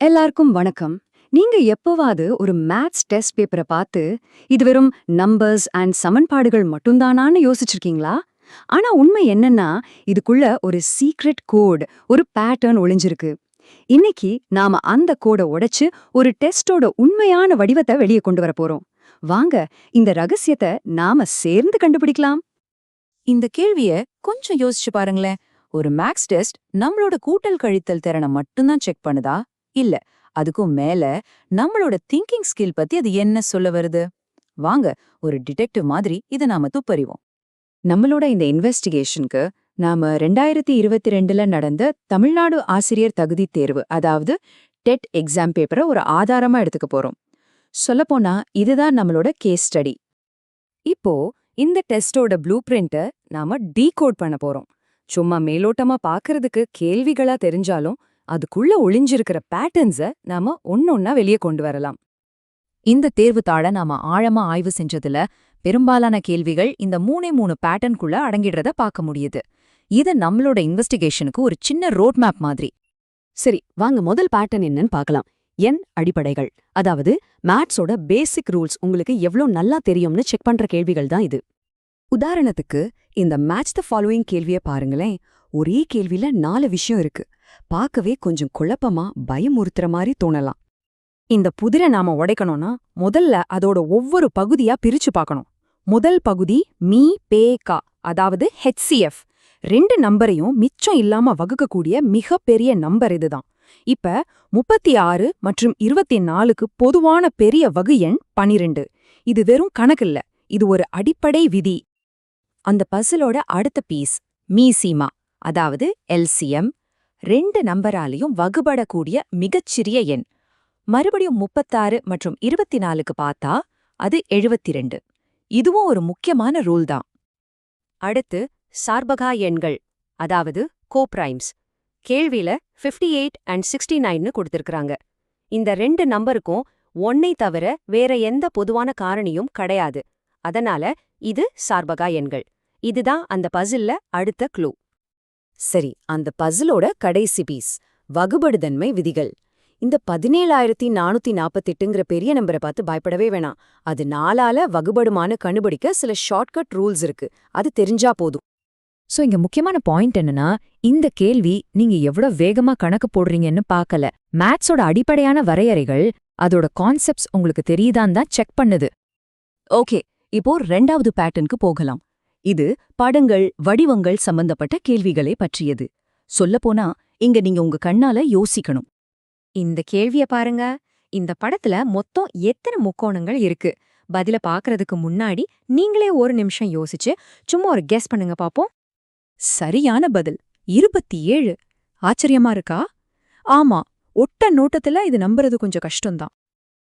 எல்லாருக்கும் வணக்கம். நீங்க எப்பவாவது ஒரு மேத்ஸ் டெஸ்ட் பேப்பரை பார்த்து இது வெறும் நம்பர்ஸ் அண்ட் சமன்பாடுகள் மட்டும்தானான்னு யோசிச்சிருக்கீங்களா? ஆனா உண்மை என்னன்னா, இதுக்குள்ள ஒரு சீக்ரெட் கோட், ஒரு பேட்டர்ன் ஒளிஞ்சிருக்கு. இன்னைக்கு நாம அந்த கோட உடைச்சு ஒரு டெஸ்டோட உண்மையான வடிவத்தை வெளியே கொண்டு வர போறோம். வாங்க, இந்த ரகசியத்தை நாம சேர்ந்து கண்டுபிடிக்கலாம். இந்த கேள்விய கொஞ்சம் யோசிச்சு பாருங்களேன். ஒரு மேக்ஸ் டெஸ்ட் நம்மளோட கூட்டல் கழித்தல் திறனை மட்டும்தான் செக் பண்ணுதா? இல்ல, அதுக்கும் மேல நம்மளோட திங்கிங் ஸ்கில் பத்தி அது என்ன சொல்ல வருது? வாங்க, ஒரு டிடெக்டிவ் மாதிரி இதை நாம துப்பறிவோம். நம்மளோட இந்த இன்வெஸ்டிகேஷனுக்கு நாம 2022ல நடந்த தமிழ்நாடு ஆசிரியர் தகுதி தேர்வு, அதாவது டெட் எக்ஸாம் பேப்பரை ஒரு ஆதாரமா எடுத்துக்க போறோம். சொல்லப்போனா இதுதான் நம்மளோட கேஸ் ஸ்டடி. இப்போ இந்த டெஸ்டோட ப்ளூ பிரிண்ட்டை நாம டீகோட் பண்ண போறோம். சும்மா மேலோட்டமா பாக்குறதுக்கு கேள்விகளா தெரிஞ்சாலும் அதுக்குள்ள ஒளிஞ்சிருக்கிற பேட்டர்ன்ஸ நாம ஒன்னொன்னா வெளியே கொண்டு வரலாம். இந்த தேர்வு தாள நாம ஆழமா ஆய்வு செஞ்சதுல பெரும்பாலான கேள்விகள் இந்த மூணு பேட்டர்னுக்குள்ள அடங்கிடுறத பார்க்க முடியுது. இது நம்மளோட இன்வெஸ்டிகேஷனுக்கு ஒரு சின்ன ரோட் மேப் மாதிரி. சரி, வாங்க முதல் பேட்டர்ன் என்னன்னு பார்க்கலாம். எண் அடிப்படைகள், அதாவது மேத்ஸோட பேசிக் ரூல்ஸ் உங்களுக்கு எவ்ளோ நல்லா தெரியும்னு செக் பண்ற கேள்விகள் தான் இது. உதாரணத்துக்கு இந்த மேட்ச் த ஃபாலோயிங் கேள்வியை பாருங்களேன். ஒரே கேள்வியில 4 விஷயம் இருக்கு. பார்க்கவே கொஞ்சம் குழப்பமா, பயமுறுத்துற மாதிரி தோணலாம். இந்த புதிரை நாம உடைக்கணும்னா முதல்ல அதோட ஒவ்வொரு பகுதியா பிரிச்சு பார்க்கணும். முதல் பகுதி மீ பே கா, அதாவது HCF. 2 நம்பரையும் மிச்சம் இல்லாம வகுக்கக்கூடிய மிகப்பெரிய நம்பர் இதுதான். இப்ப 36 மற்றும் 24க்கு பொதுவான பெரிய வகு எண் 12. இது வெறும் கணக்கில்ல, இது ஒரு அடிப்படை விதி. அந்த பசிலோட அடுத்த பீஸ் மீசீமா, அதாவது LCM. 2 நம்பராலையும் வகுபடக்கூடிய மிகச்சிறிய எண். மறுபடியும் 36 மற்றும் 24க்கு பார்த்தா அது 72. இதுவும் ஒரு முக்கியமான ரூல் தான். அடுத்து சார்பகா எண்கள், அதாவது கோப்ரைம்ஸ். கேள்வியில 58 and 69ன்னு கொடுத்திருக்காங்க. இந்த 2 நம்பருக்கும் 1ஐ தவிர வேற எந்த பொதுவான காரணியும் கிடையாது. அதனால இது சார்பகா எண்கள். இதுதான் அந்த பசில்ல அடுத்த க்ளூ. சரி, அந்த பசிலோட கடைசி பீஸ் வகுபடுதன்மை விதிகள். இந்த 17,448ங்கிற பெரிய நம்பரை பார்த்து பயப்படவே வேணாம். அது 4ஆல வகுபடுமானு கண்டுபிடிக்க சில ஷார்ட்கட் ரூல்ஸ் இருக்கு. அது தெரிஞ்சா போதும். சோ இங்க முக்கியமான பாயிண்ட் என்னன்னா, இந்த கேள்வி நீங்க எவ்வளவு வேகமா கணக்கு போடுறீங்கன்னு பார்க்கல. மேத்ஸோட அடிப்படையான வரையறைகள், அதோட கான்செப்ட்ஸ் உங்களுக்கு தெரியுதான் தான் செக் பண்ணுது. ஓகே, இப்போ 2வது பேட்டர்னுக்கு போகலாம். இது படங்கள், வடிவங்கள் சம்பந்தப்பட்ட கேள்விகளை பற்றியது. சொல்லப்போனா இங்க நீங்க உங்க கண்ணால யோசிக்கணும். இந்த கேள்விய பாருங்க. இந்த படத்துல மொத்தம் எத்தனை முக்கோணங்கள் இருக்கு? பதில பாக்குறதுக்கு முன்னாடி நீங்களே ஒரு நிமிஷம் யோசிச்சு சும்மா ஒரு கெஸ் பண்ணுங்க பாப்போம். சரியான பதில் 27. ஆச்சரியமா இருக்கா? ஆமா, ஒட்ட நோட்டத்துல இது நம்புறது கொஞ்சம் கஷ்டம்தான்.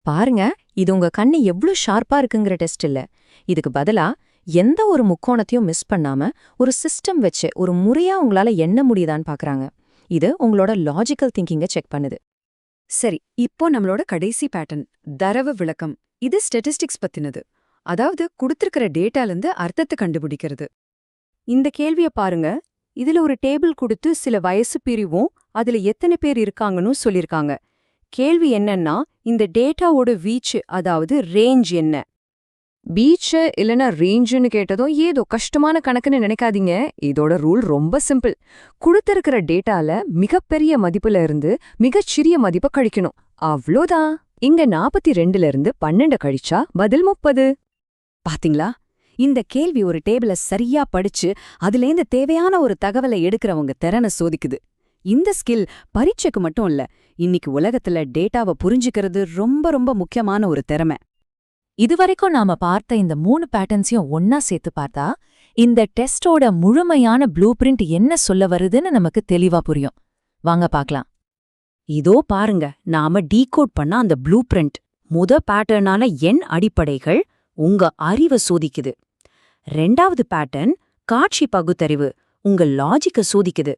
பாருங்க, இது உங்க கண்ணு எவ்ளோ ஷார்ப்பா இருக்குங்கிற டெஸ்ட் இல்ல. இதுக்கு பதிலா எந்த ஒரு முக்கோணத்தையும் மிஸ் பண்ணாம ஒரு சிஸ்டம் வச்சு ஒரு முறையா உங்களால எண்ண முடியுதான்னு பாக்குறாங்க. இது உங்களோட லாஜிக்கல் திங்கிங்க செக் பண்ணுது. சரி, இப்போ நம்மளோட கடைசி பேட்டர்ன் தரவு விளக்கம். இது ஸ்டெட்டிஸ்டிக்ஸ் பத்தினது, அதாவது கொடுத்திருக்கிற டேட்டாலேருந்து அர்த்தத்தை கண்டுபிடிக்கிறது. இந்த கேள்விய பாருங்க. இதுல ஒரு டேபிள் கொடுத்து சில வயசு பிரிவும் அதுல எத்தனை பேர் இருக்காங்கன்னு சொல்லிருக்காங்க. கேள்வி என்னன்னா, இந்த டேட்டாவோட வீச்சு, அதாவது ரேஞ்ச் என்ன? பீச்சு இல்லனா ரேஞ்சுன்னு கேட்டதும் ஏதோ கஷ்டமான கணக்குன்னு நினைக்காதீங்க. இதோட ரூல் ரொம்ப சிம்பிள். கொடுத்திருக்கிற டேட்டால மிகப்பெரிய மதிப்புல இருந்து மிகச்சிறிய மதிப்பை கழிக்கணும், அவ்வளோதான். இங்க 42ல இருந்து 12 கழிச்சா பதில் 30. பாத்தீங்களா? இந்த கேள்வி ஒரு டேபிள சரியா படிச்சு அதுலேருந்து தேவையான ஒரு தகவலை எடுக்கிறவங்க திறனை சோதிக்குது. இந்த ஸ்கில் பரீட்சைக்கு மட்டும் இல்ல, இன்னைக்கு உலகத்துல டேட்டாவை புரிஞ்சுக்கிறது ரொம்ப ரொம்ப முக்கியமான ஒரு திறமை. இதுவரைக்கும் நாம பார்த்த இந்த 3 பேட்டர்ன்ஸையும் ஒன்னா சேர்த்து பார்த்தா இந்த டெஸ்டோட முழுமையான ப்ளூ பிரிண்ட் என்ன சொல்ல வருதுன்னு நமக்கு தெளிவா புரியும். வாங்க பார்க்கலாம். இதோ பாருங்க, நாம டீகோட் பண்ண அந்த ப்ளூ பிரிண்ட். பேட்டர்னான எண் அடிப்படைகள் உங்க அறிவை சோதிக்குது. 2வது பேட்டர்ன் காட்சி பகுத்தறிவு, உங்க லாஜிக்க சோதிக்குது.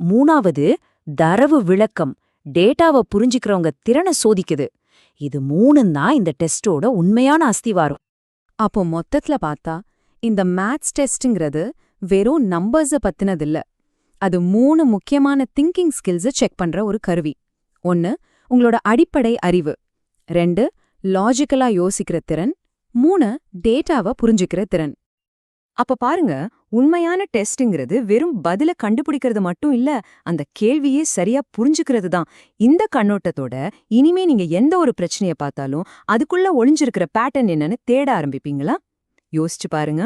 3வது தரவு விளக்கம், டேட்டாவை புரிஞ்சுக்கிறவங்க திறனை சோதிக்குது. இது 3ம் தான் இந்த டெஸ்டோட உண்மையான அஸ்திவாரம். அப்போ மொத்தத்துல பார்த்தா இந்த மேத்ஸ் டெஸ்ட்ங்கிறது வெறும் நம்பர்ஸ பத்தினதில்ல. அது 3 முக்கியமான திங்கிங் ஸ்கில்ஸை செக் பண்ற ஒரு கருவி. 1, உங்களோட அடிப்படை அறிவு. 2 லாஜிக்கலா யோசிக்கிற திறன். 3 டேட்டாவை புரிஞ்சுக்கிற திறன். அப்ப பாருங்க, உண்மையான டெஸ்ட்ங்கிறது வெறும் பதில கண்டுபிடிக்கிறது மட்டும் இல்ல, அந்த கேள்வியே சரியா புரிஞ்சுக்கிறது தான். இந்த கண்ணோட்டத்தோட இனிமே நீங்க எந்த ஒரு பிரச்சனைய பார்த்தாலும் அதுக்குள்ள ஒளிஞ்சிருக்கிற பேட்டர்ன் என்னன்னு தேட ஆரம்பிப்பீங்களா? யோசிச்சு பாருங்க.